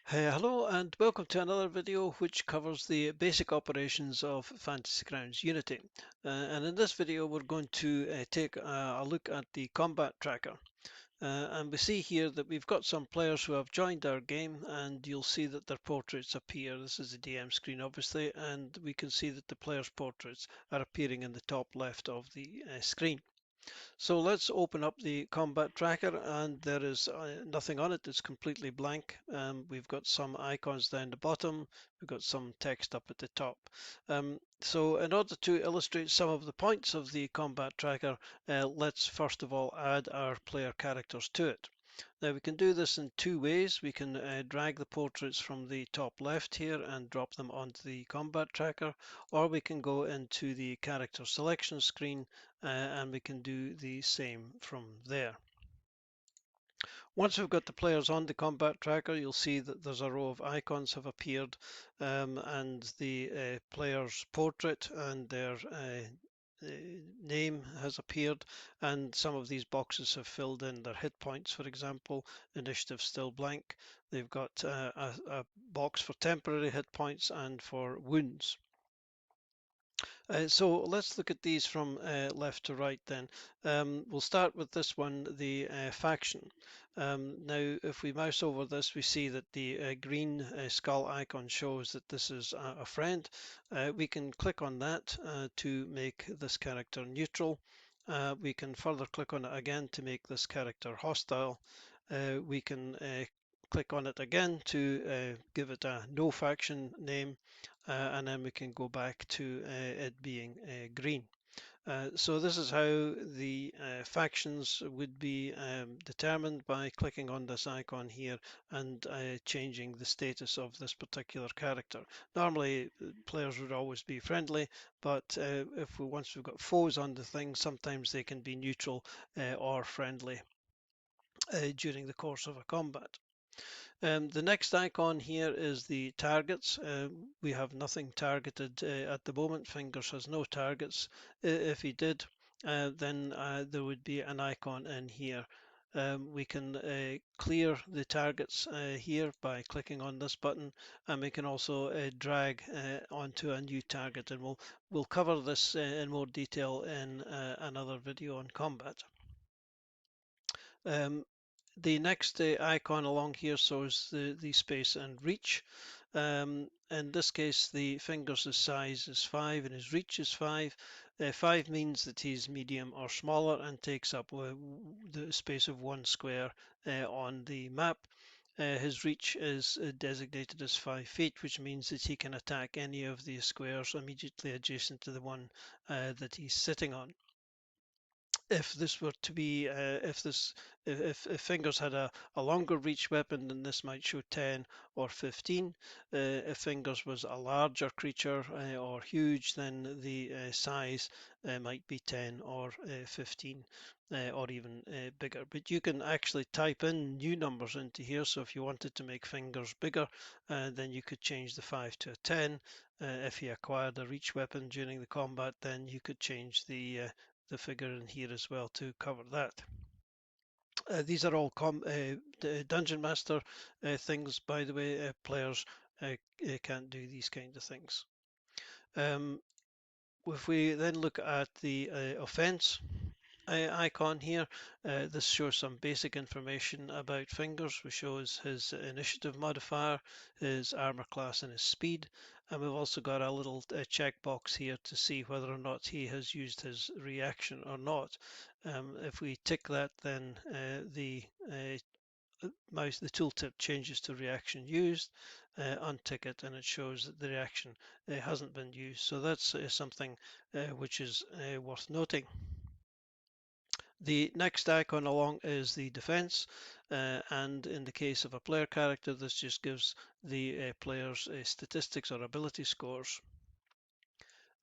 Hello and welcome to another video which covers the basic operations of Fantasy Grounds Unity. And in this video we're going to take a look at the combat tracker. And we see here that we've got some players who have joined our game, and you'll see that their portraits appear. This is the DM screen obviously, and we can see that the players' portraits are appearing in the top left of the screen. So let's open up the combat tracker, and there is nothing on it. It's completely blank. We've got some icons down the bottom. We've got some text up at the top. So in order to illustrate some of the points of the combat tracker, let's first of all add our player characters to it. Now we can do this in two ways. We can drag the portraits from the top left here and drop them onto the combat tracker, or we can go into the character selection screen and we can do the same from there. Once we've got the players on the combat tracker, you'll see that there's a row of icons have appeared, and the player's portrait and their name has appeared, and some of these boxes have filled in their hit points. For example, initiative still blank. They've got a box for temporary hit points and for wounds. So let's look at these from left to right then. We'll start with this one, the faction. Now, if we mouse over this, we see that the green skull icon shows that this is a friend. We can click on that to make this character neutral. We can further click on it again to make this character hostile. We can click on it again to give it a no faction name, and then we can go back to it being green. So this is how the factions would be determined by clicking on this icon here and changing the status of this particular character. Normally players would always be friendly, but once we've got foes on the thing, sometimes they can be neutral or friendly during the course of a combat. The next icon here is the targets. We have nothing targeted at the moment. Fingers has no targets. If he did, then there would be an icon in here. We can clear the targets here by clicking on this button, and we can also drag onto a new target, and we'll cover this in more detail in another video on combat. Um, the next icon along here shows the space and reach. In this case, the fingers' size is 5 and his reach is 5. 5 means that he's medium or smaller and takes up the space of 1 square on the map. His reach is designated as 5 feet, which means that he can attack any of the squares immediately adjacent to the one that he's sitting on. If this were to be if fingers had a longer reach weapon, then this might show 10 or 15. If fingers was a larger creature or huge, then the size might be 10 or 15 or even bigger. But you can actually type in new numbers into here, so if you wanted to make fingers bigger, then you could change the 5 to a 10. If you acquired a reach weapon during the combat, then you could change the figure in here as well to cover that. These are all Dungeon Master things, by the way. Players can't do these kind of things. If we then look at the offense icon here, this shows some basic information about Fingers, which shows his initiative modifier, his armor class, and his speed. And we've also got a little checkbox here to see whether or not he has used his reaction or not. If we tick that, then the tooltip changes to reaction used. Untick it and it shows that the reaction hasn't been used. So that's something which is worth noting. The next icon along is the defense, and in the case of a player character, this just gives the player's statistics or ability scores.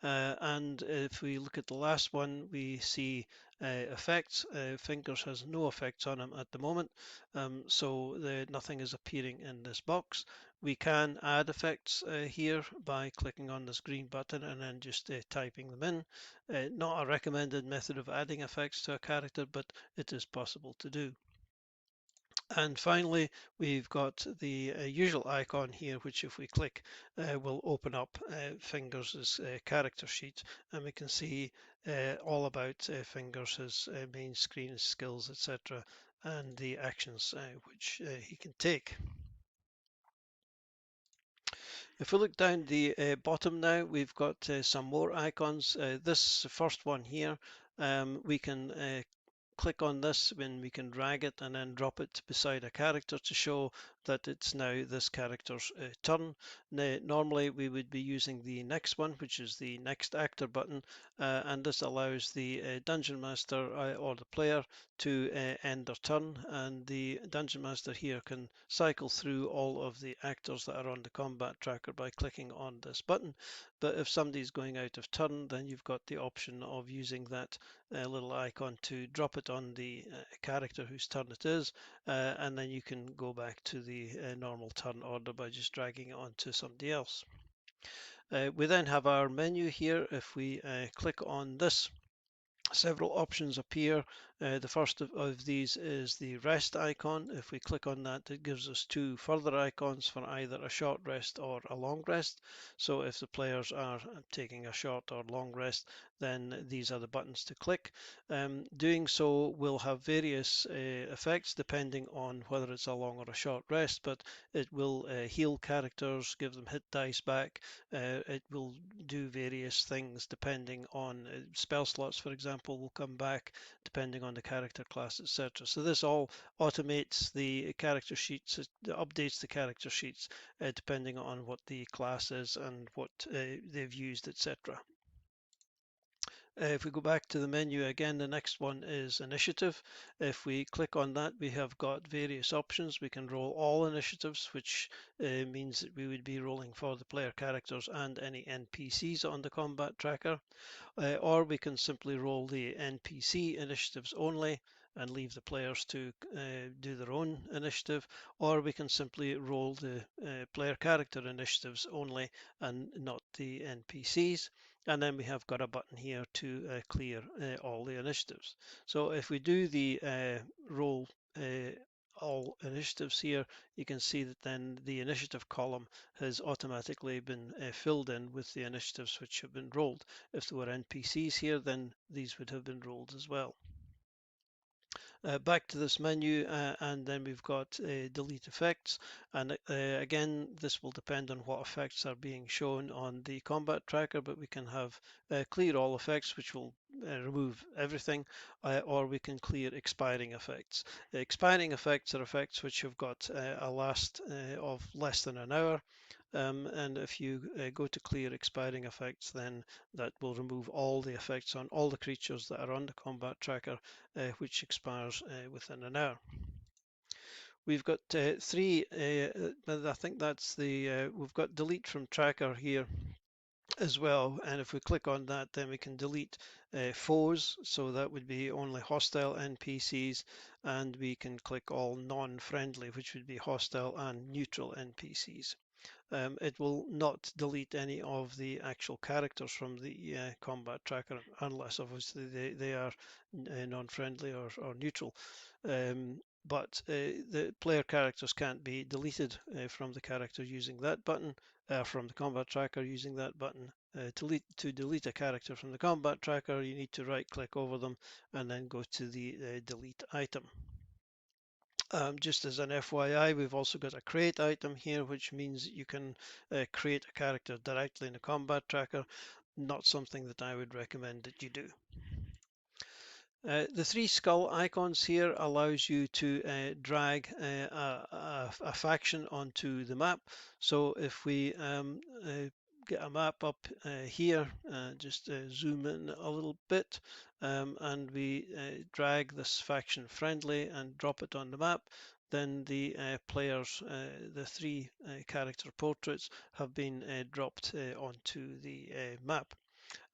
And if we look at the last one, we see effects. Fingers has no effects on him at the moment, so nothing is appearing in this box. We can add effects here by clicking on this green button and then just typing them in. Not a recommended method of adding effects to a character, but it is possible to do. And finally, we've got the usual icon here, which if we click will open up Fingers' character sheet, and we can see all about Fingers, his main screen, his skills, etc., and the actions which he can take. If we look down the bottom now, we've got some more icons. This first one here, we can click on this when we can drag it and then drop it beside a character to show that it's now this character's turn. Now, normally we would be using the next one, which is the next actor button, and this allows the dungeon master or the player to end their turn, and the dungeon master here can cycle through all of the actors that are on the combat tracker by clicking on this button. But if somebody's going out of turn, then you've got the option of using that little icon to drop it on the character whose turn it is, and then you can go back to the normal turn order by just dragging it onto somebody else. We then have our menu here. If we click on this, several options appear. The first of these is the rest icon. If we click on that, it gives us two further icons for either a short rest or a long rest. So if the players are taking a short or long rest, then these are the buttons to click. Doing so will have various effects depending on whether it's a long or a short rest, but it will heal characters, give them hit dice back. It will do various things depending on spell slots, for example, will come back depending on the character class, etc. So this all automates the character sheets, it updates the character sheets depending on what the class is and what they've used, etc. If we go back to the menu again, the next one is initiative. If we click on that, we have got various options. We can roll all initiatives, which means that we would be rolling for the player characters and any NPCs on the combat tracker. Or we can simply roll the NPC initiatives only and leave the players to do their own initiative, or we can simply roll the player character initiatives only and not the NPCs. And then we have got a button here to clear all the initiatives. So if we do the roll all initiatives here, you can see that then the initiative column has automatically been filled in with the initiatives which have been rolled. If there were NPCs here, then these would have been rolled as well. Back to this menu, and then we've got delete effects, and again this will depend on what effects are being shown on the combat tracker, but we can have clear all effects, which will remove everything, or we can clear expiring effects. Expiring effects are effects which have got a last of less than an hour. And if you go to clear expiring effects, then that will remove all the effects on all the creatures that are on the combat tracker, which expires within an hour. We've got three, I think that's the, we've got delete from tracker here as well, and if we click on that, then we can delete foes, so that would be only hostile NPCs, and we can click all non-friendly, which would be hostile and neutral NPCs. It will not delete any of the actual characters from the combat tracker unless obviously they are non-friendly or neutral. But the player characters can't be deleted from the character using that button, from the combat tracker using that button. To delete a character from the combat tracker, you need to right click over them and then go to the delete item. Just as an FYI, we've also got a create item here, which means you can create a character directly in the combat tracker. Not something that I would recommend that you do. The three skull icons here allows you to drag a faction onto the map. So if we get a map up here, just zoom in a little bit, and we drag this faction friendly and drop it on the map, then the players, the three character portraits have been dropped onto the map.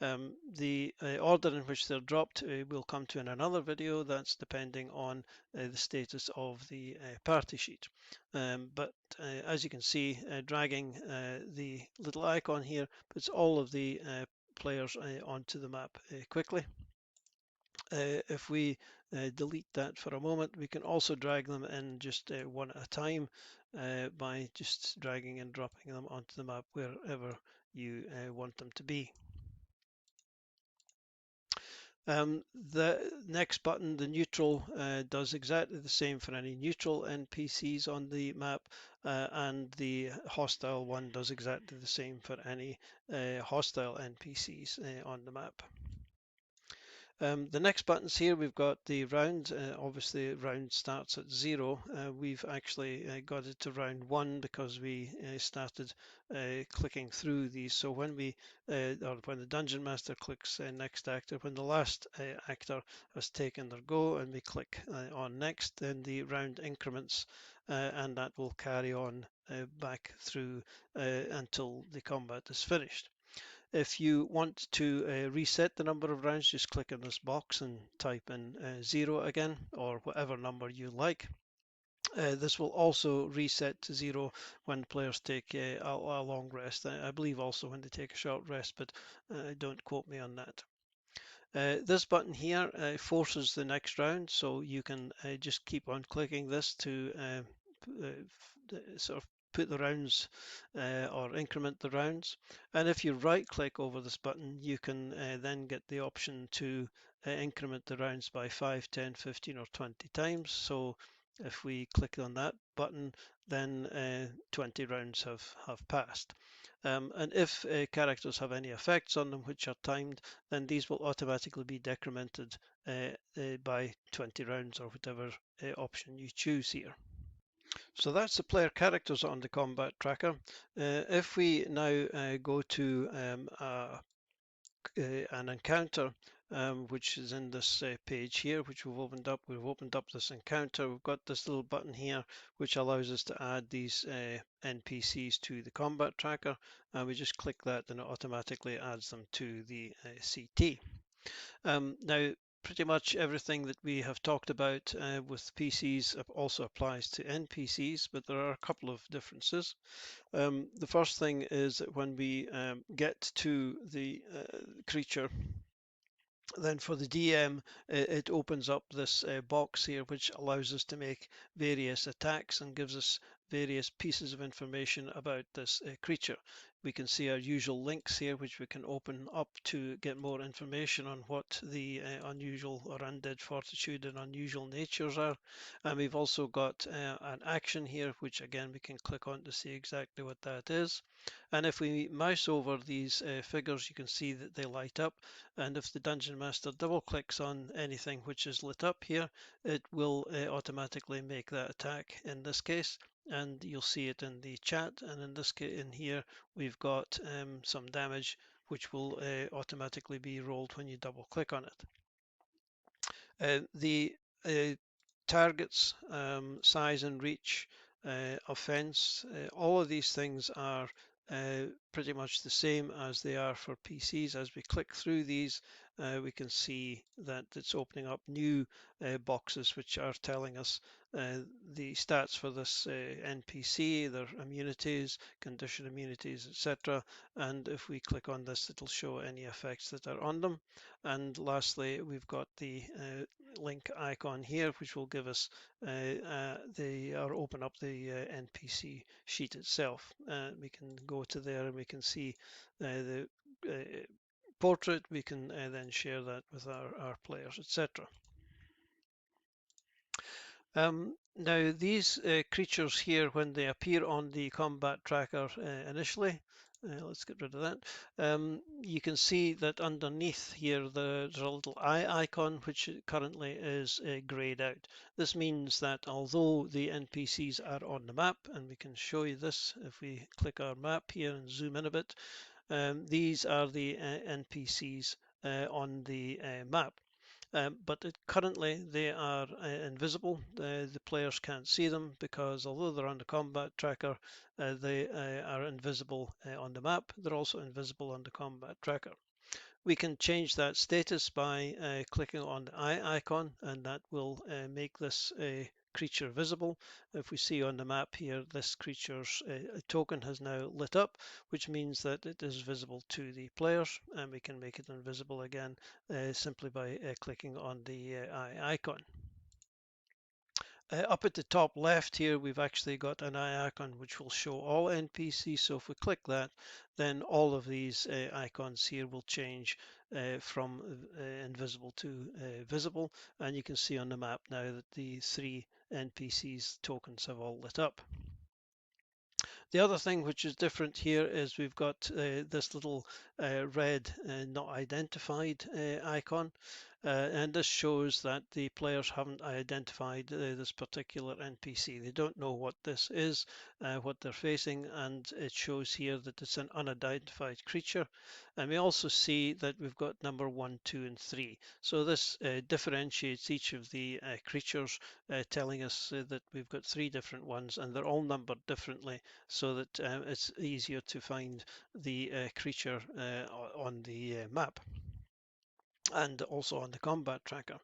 The order in which they're dropped will come to in another video. That's depending on the status of the party sheet. But as you can see, dragging the little icon here puts all of the players onto the map quickly. If we delete that for a moment. We can also drag them in just one at a time by just dragging and dropping them onto the map wherever you want them to be. The next button, the neutral, does exactly the same for any neutral NPCs on the map, and the hostile one does exactly the same for any hostile NPCs on the map. The next buttons here, we've got the round. Obviously, round starts at 0. We've actually got it to round 1 because we started clicking through these. So when or when the Dungeon Master clicks next actor, when the last actor has taken their go and we click on next, then the round increments, and that will carry on back through until the combat is finished. If you want to reset the number of rounds, just click on this box and type in 0 again, or whatever number you like. This will also reset to 0 when players take a long rest. I believe also when they take a short rest, but don't quote me on that. This button here forces the next round, so you can just keep on clicking this to sort of put the rounds or increment the rounds. And if you right click over this button, you can then get the option to increment the rounds by 5, 10, 15 or 20 times. So if we click on that button, then 20 rounds have passed. And if characters have any effects on them which are timed, then these will automatically be decremented by 20 rounds or whatever option you choose here. So that's the player characters on the combat tracker. If we now go to an encounter, which is in this page here, which we've opened up this encounter. We've got this little button here which allows us to add these NPCs to the combat tracker, and we just click that and it automatically adds them to the CT. Now, pretty much everything that we have talked about with PCs also applies to NPCs, but there are a couple of differences. The first thing is that when we get to the creature, then for the DM, it opens up this box here, which allows us to make various attacks and gives us various pieces of information about this creature. We can see our usual links here, which we can open up to get more information on what the unusual or undead fortitude and unusual natures are. And we've also got an action here, which again we can click on to see exactly what that is. And if we mouse over these figures, you can see that they light up. And if the Dungeon Master double clicks on anything which is lit up here, it will automatically make that attack in this case. And you'll see it in the chat. And in this case, in here, we've got some damage which will automatically be rolled when you double click on it. The targets, size and reach, offense, all of these things are pretty much the same as they are for PCs. As we click through these, we can see that it's opening up new boxes which are telling us the stats for this NPC, their immunities, condition immunities, etc. And if we click on this, it'll show any effects that are on them. And lastly, we've got the link icon here, which will give us or open up the NPC sheet itself. We can go to there and we can see the portrait. We can then share that with our players, etc. Now these creatures here, when they appear on the combat tracker initially, let's get rid of that. You can see that underneath here there's a little eye icon which currently is grayed out. This means that although the NPCs are on the map, and we can show you this if we click our map here and zoom in a bit, these are the NPCs on the map. But currently they are invisible. The players can't see them because although they're on the combat tracker, they are invisible on the map. They're also invisible on the combat tracker. We can change that status by clicking on the eye icon, and that will make this creature visible. If we see on the map here, this creature's token has now lit up, which means that it is visible to the players, and we can make it invisible again simply by clicking on the eye icon. Up at the top left here, we've actually got an eye icon which will show all NPCs. So if we click that, then all of these icons here will change from invisible to visible. And you can see on the map now that the 3 NPCs tokens have all lit up. The other thing which is different here is we've got this little red not identified icon. And this shows that the players haven't identified this particular NPC. They don't know what this is, what they're facing, and it shows here that it's an unidentified creature. And we also see that we've got number 1, 2, and 3. So this differentiates each of the creatures, telling us that we've got 3 different ones, and they're all numbered differently, so that it's easier to find the creature on the map and also on the combat tracker.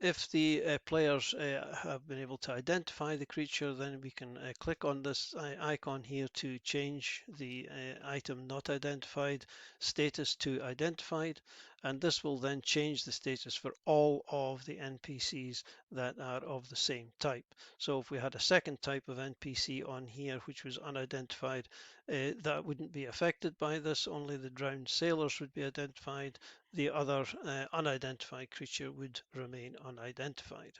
If the players have been able to identify the creature, then we can click on this icon here to change the item not identified status to identified, and this will then change the status for all of the NPCs that are of the same type. So if we had a second type of NPC on here which was unidentified, that wouldn't be affected by this. Only the drowned sailors would be identified. The other unidentified creature would remain unidentified.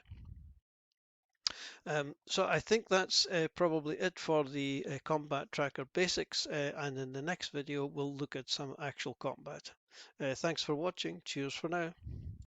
So I think that's probably it for the combat tracker basics, and in the next video we'll look at some actual combat. Thanks for watching. Cheers for now.